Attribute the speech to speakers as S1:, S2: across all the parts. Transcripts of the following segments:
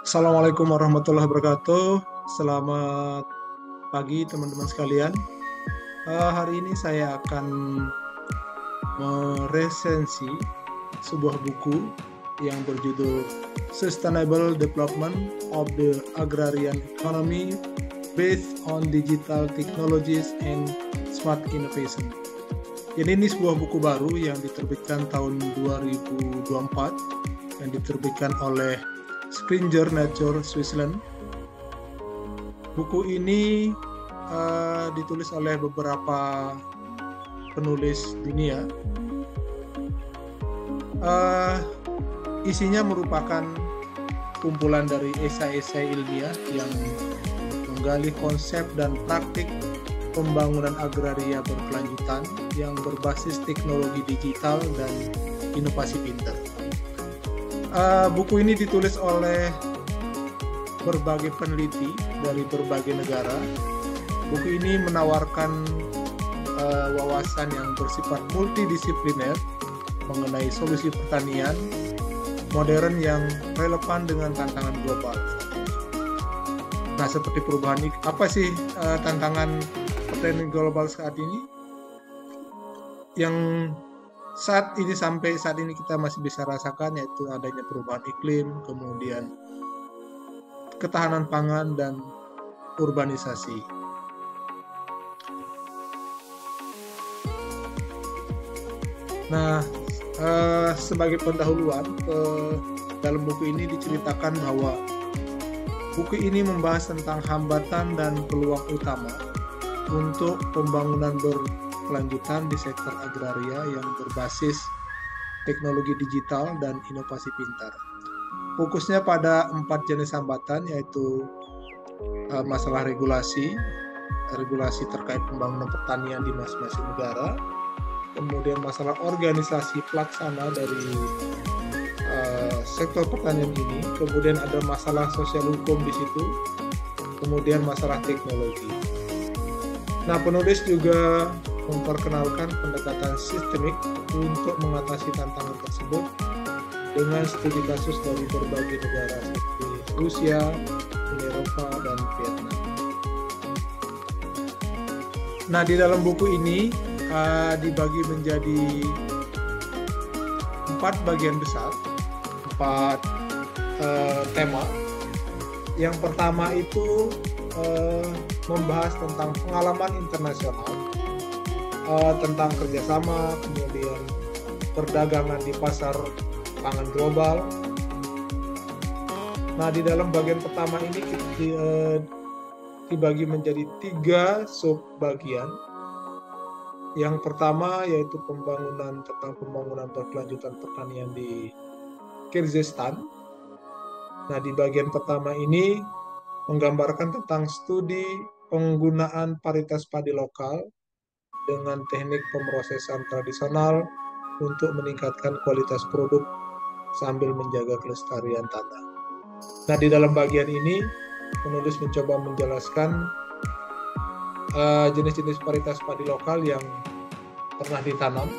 S1: Assalamualaikum warahmatullahi wabarakatuh. Selamat pagi teman-teman sekalian. Hari ini saya akan meresensi sebuah buku yang berjudul Sustainable Development of the Agrarian Economy Based on Digital Technologies and Smart Innovation. Jadi ini sebuah buku baru yang diterbitkan tahun 2024 yang diterbitkan oleh Springer Nature Switzerland. Buku ini ditulis oleh beberapa penulis dunia. Isinya merupakan kumpulan dari esai-esai ilmiah yang menggali konsep dan praktik pembangunan agraria berkelanjutan yang berbasis teknologi digital dan inovasi pintar. Buku ini ditulis oleh berbagai peneliti dari berbagai negara. Buku ini menawarkan wawasan yang bersifat multidisipliner mengenai solusi pertanian modern yang relevan dengan tantangan global. Nah, seperti perubahan apa sih tantangan pertanian global saat ini? Yang sampai saat ini kita masih bisa rasakan, yaitu adanya perubahan iklim, kemudian ketahanan pangan dan urbanisasi. Nah, sebagai pendahuluan, dalam buku ini diceritakan bahwa buku ini membahas tentang hambatan dan peluang utama untuk pembangunan berkelanjutan di sektor agraria yang berbasis teknologi digital dan inovasi pintar. Fokusnya pada 4 jenis hambatan, yaitu masalah regulasi terkait pembangunan pertanian di masing-masing negara, kemudian masalah organisasi pelaksana dari sektor pertanian ini, kemudian ada masalah sosial hukum di situ, kemudian masalah teknologi. Nah, penulis juga memperkenalkan pendekatan sistemik untuk mengatasi tantangan tersebut dengan studi kasus dari berbagai negara seperti Rusia, Uni Eropa, dan Vietnam. Nah, di dalam buku ini dibagi menjadi 4 bagian besar, 4 tema. Yang pertama itu membahas tentang pengalaman internasional, tentang kerjasama, kemudian perdagangan di pasar pangan global. Nah, di dalam bagian pertama ini dibagi menjadi 3 sub-bagian. Yang pertama yaitu tentang pembangunan berkelanjutan pertanian di Kyrgyzstan. Nah, di bagian pertama ini menggambarkan tentang studi penggunaan varietas padi lokal dengan teknik pemrosesan tradisional untuk meningkatkan kualitas produk sambil menjaga kelestarian tanah. Nah, di dalam bagian ini penulis mencoba menjelaskan jenis-jenis varietas padi lokal yang pernah ditanam.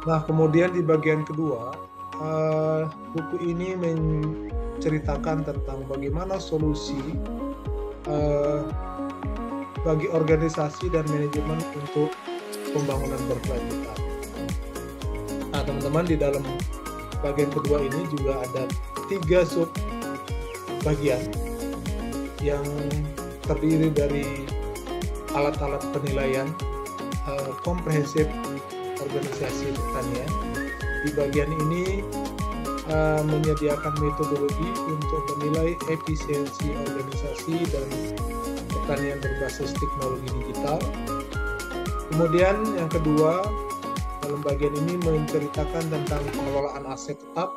S1: Nah, kemudian di bagian kedua, buku ini menceritakan tentang bagaimana solusi bagi organisasi dan manajemen untuk pembangunan berkelanjutan. Nah, teman-teman, di dalam bagian kedua ini juga ada 3 sub bagian yang terdiri dari alat-alat penilaian komprehensif organisasi pertanian. Di bagian ini menyediakan metodologi untuk menilai efisiensi organisasi dan pertanian berbasis teknologi digital. Kemudian yang kedua, dalam bagian ini menceritakan tentang pengelolaan aset tetap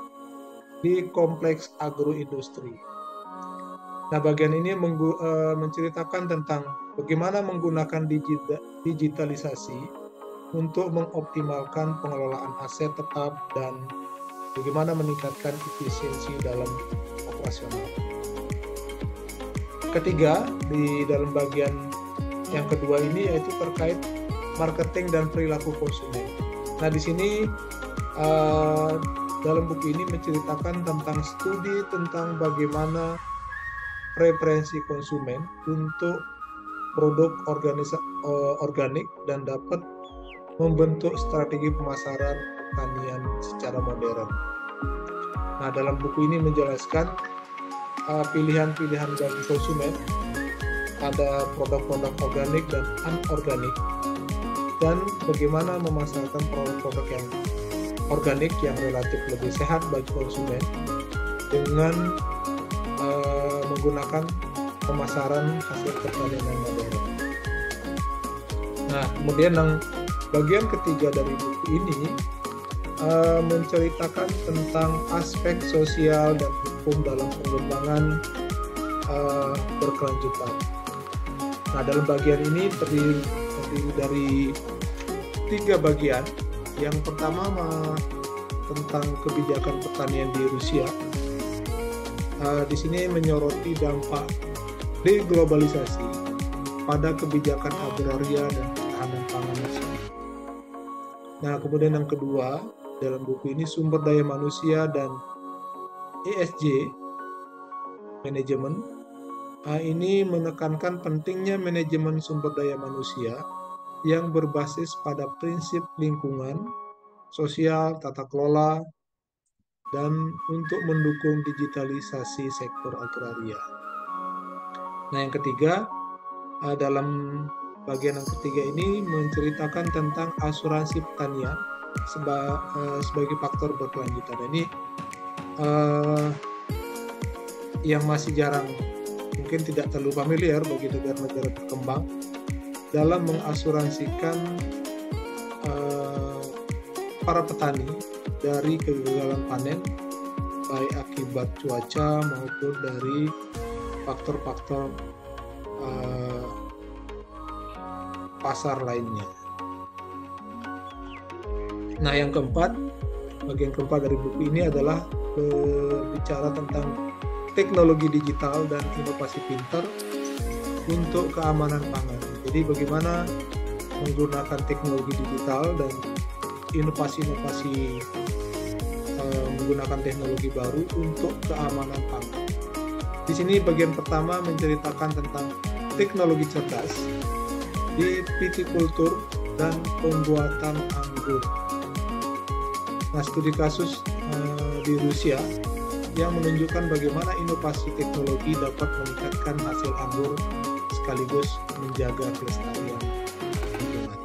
S1: di kompleks agroindustri. Nah, bagian ini menceritakan tentang bagaimana menggunakan digitalisasi untuk mengoptimalkan pengelolaan aset tetap dan bagaimana meningkatkan efisiensi dalam operasional. Ketiga, di dalam bagian yang kedua ini yaitu terkait marketing dan perilaku konsumen. Nah, di sini dalam buku ini menceritakan tentang studi tentang bagaimana preferensi konsumen untuk produk organik dan dapat membentuk strategi pemasaran pertanian secara modern. Nah, dalam buku ini menjelaskan pilihan-pilihan bagi konsumen, ada produk-produk organik dan anorganik, dan bagaimana memasarkan produk-produk yang organik yang relatif lebih sehat bagi konsumen dengan menggunakan pemasaran hasil pertanian yang modern. Nah, kemudian yang bagian ketiga dari buku ini menceritakan tentang aspek sosial dan hukum dalam pengembangan berkelanjutan. Nah, dalam bagian ini terdiri dari 3 bagian. Yang pertama tentang kebijakan pertanian di Rusia. Di sini menyoroti dampak deglobalisasi pada kebijakan agraria dan ketahanan pangan nasional. Nah, kemudian yang kedua, dalam buku ini sumber daya manusia dan ESG, manajemen. Ini menekankan pentingnya manajemen sumber daya manusia yang berbasis pada prinsip lingkungan, sosial, tata kelola, dan untuk mendukung digitalisasi sektor agraria. Nah, yang ketiga, dalam bagian yang ketiga ini menceritakan tentang asuransi pertanian sebagai faktor berkelanjutan. Ini yang masih jarang, mungkin tidak terlalu familiar bagi negara-negara berkembang dalam mengasuransikan para petani dari kegagalan panen, baik akibat cuaca maupun dari faktor-faktor pasar lainnya. Nah, yang keempat, bagian keempat dari buku ini adalah berbicara tentang teknologi digital dan inovasi pintar untuk keamanan pangan. Jadi bagaimana menggunakan teknologi digital dan inovasi-inovasi menggunakan teknologi baru untuk keamanan pangan. Di sini bagian pertama menceritakan tentang teknologi cerdas di vitikultur dan pembuatan anggur. Nah, studi kasus di Rusia yang menunjukkan bagaimana inovasi teknologi dapat meningkatkan hasil anggur sekaligus menjaga kelestarian lingkungan.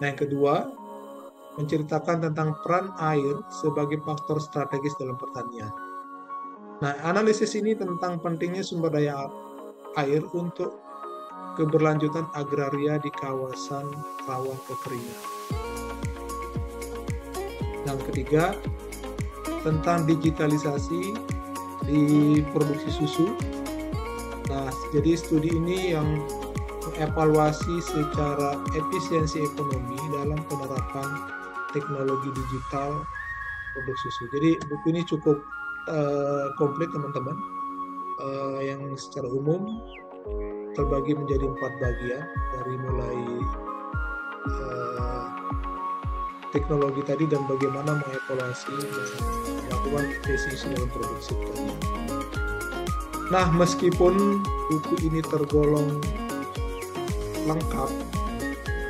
S1: Nah, yang kedua menceritakan tentang peran air sebagai faktor strategis dalam pertanian. Nah, analisis ini tentang pentingnya sumber daya air untuk keberlanjutan agraria di kawasan rawan kekeringan. Yang ketiga, tentang digitalisasi di produksi susu. Nah, jadi studi ini yang mengevaluasi secara efisiensi ekonomi dalam penerapan teknologi digital produk susu. Jadi buku ini cukup komplit, teman-teman, yang secara umum terbagi menjadi 4 bagian, dari mulai teknologi tadi dan bagaimana mengevaluasi dan melakukan efisiensi dalam produksi tadi. Nah, meskipun buku ini tergolong lengkap,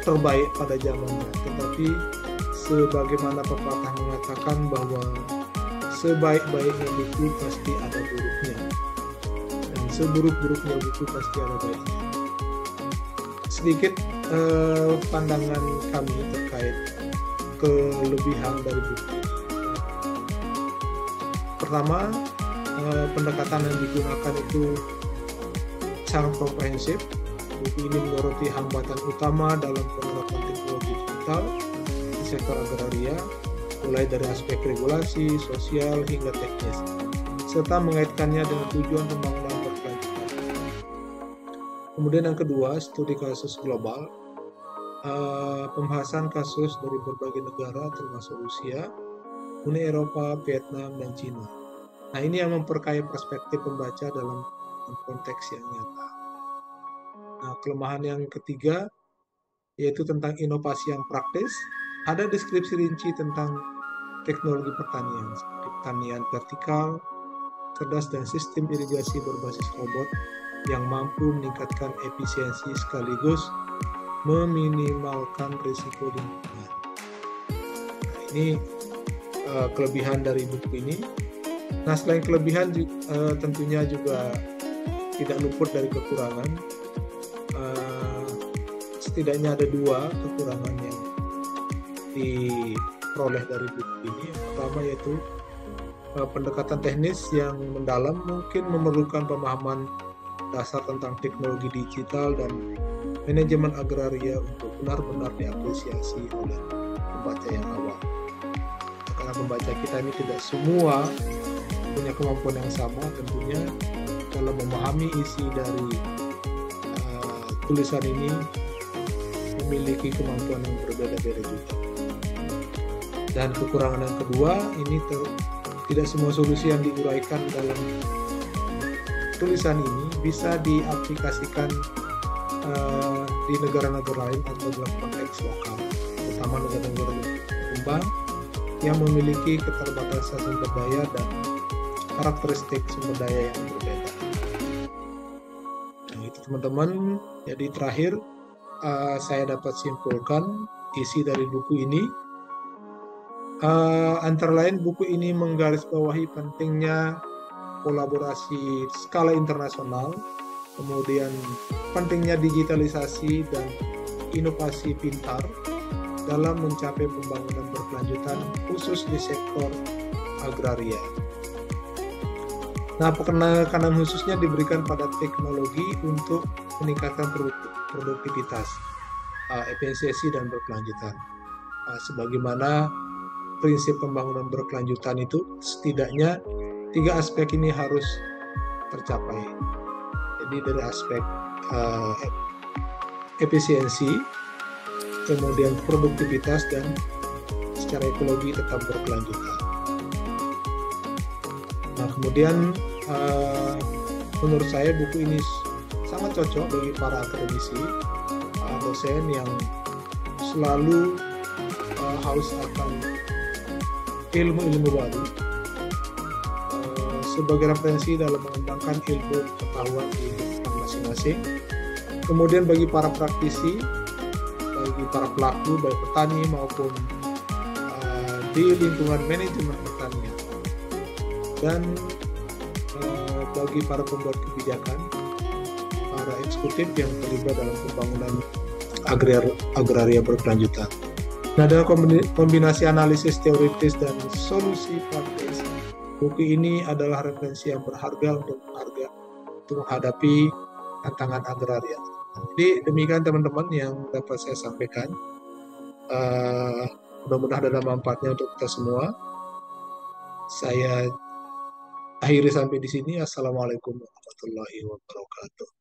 S1: terbaik pada zamannya, tetapi sebagaimana pepatah mengatakan bahwa sebaik-baiknya buku pasti ada buruknya, dan seburuk-buruknya buku pasti ada baiknya. Sedikit pandangan kami terkait kelebihan dari buku ini. Pertama, pendekatan yang digunakan itu sangat komprehensif. Buku ini menyoroti hambatan utama dalam penerapan teknologi digital di sektor agraria, mulai dari aspek regulasi, sosial, hingga teknis, serta mengaitkannya dengan tujuan pembangunan berkelanjutan. Kemudian yang kedua, studi kasus global. pembahasan kasus dari berbagai negara termasuk Rusia, Uni Eropa, Vietnam, dan Cina. Nah, ini yang memperkaya perspektif pembaca dalam konteks yang nyata. Nah, kelemahan yang ketiga yaitu tentang inovasi yang praktis. Ada deskripsi rinci tentang teknologi pertanian, seperti pertanian vertikal, cerdas, dan sistem irigasi berbasis robot yang mampu meningkatkan efisiensi sekaligus meminimalkan risiko lingkungan. Nah, ini kelebihan dari buku ini. Nah, selain kelebihan tentunya juga tidak luput dari kekurangan. Setidaknya ada dua kekurangan yang diperoleh dari buku ini. Yang pertama yaitu pendekatan teknis yang mendalam, mungkin memerlukan pemahaman dasar tentang teknologi digital dan manajemen agraria untuk benar-benar diapresiasi oleh pembaca yang awam. Karena pembaca kita ini tidak semua punya kemampuan yang sama, tentunya kalau memahami isi dari tulisan ini memiliki kemampuan yang berbeda-beda juga. Dan kekurangan yang kedua, ini tidak semua solusi yang diuraikan dalam tulisan ini bisa diaplikasikan di negara-negara lain atau dalam konteks lokal, terutama negara-negara berkembang yang memiliki keterbatasan sumber daya dan karakteristik sumber daya yang berbeda. Nah, itu teman-teman. Jadi terakhir saya dapat simpulkan isi dari buku ini. Antara lain buku ini menggarisbawahi pentingnya kolaborasi skala internasional, kemudian pentingnya digitalisasi dan inovasi pintar dalam mencapai pembangunan berkelanjutan khusus di sektor agraria. Nah, penekanan khususnya diberikan pada teknologi untuk meningkatkan produktivitas, efisiensi dan berkelanjutan. Sebagaimana prinsip pembangunan berkelanjutan itu, setidaknya 3 aspek ini harus tercapai. Jadi dari aspek efisiensi, kemudian produktivitas, dan secara ekologi tetap berkelanjutan. Nah, kemudian menurut saya buku ini sangat cocok bagi para akademisi, dosen yang selalu haus akan ilmu-ilmu baru sebagai referensi dalam mengembangkan ilmu pengetahuan di lingkungan masing-masing. Kemudian bagi para praktisi, bagi para pelaku baik petani maupun di lingkungan manajemen pertanian, dan bagi para pembuat kebijakan, para eksekutif yang terlibat dalam pembangunan agraria berkelanjutan. Nah, dengan kombinasi analisis teoritis dan solusi praktis, buku ini adalah referensi yang berharga untuk menghadapi tantangan agraria. Jadi demikian teman-teman yang dapat saya sampaikan. Mudah-mudahan ada manfaatnya untuk kita semua. Saya akhiri sampai di sini. Assalamualaikum warahmatullahi wabarakatuh.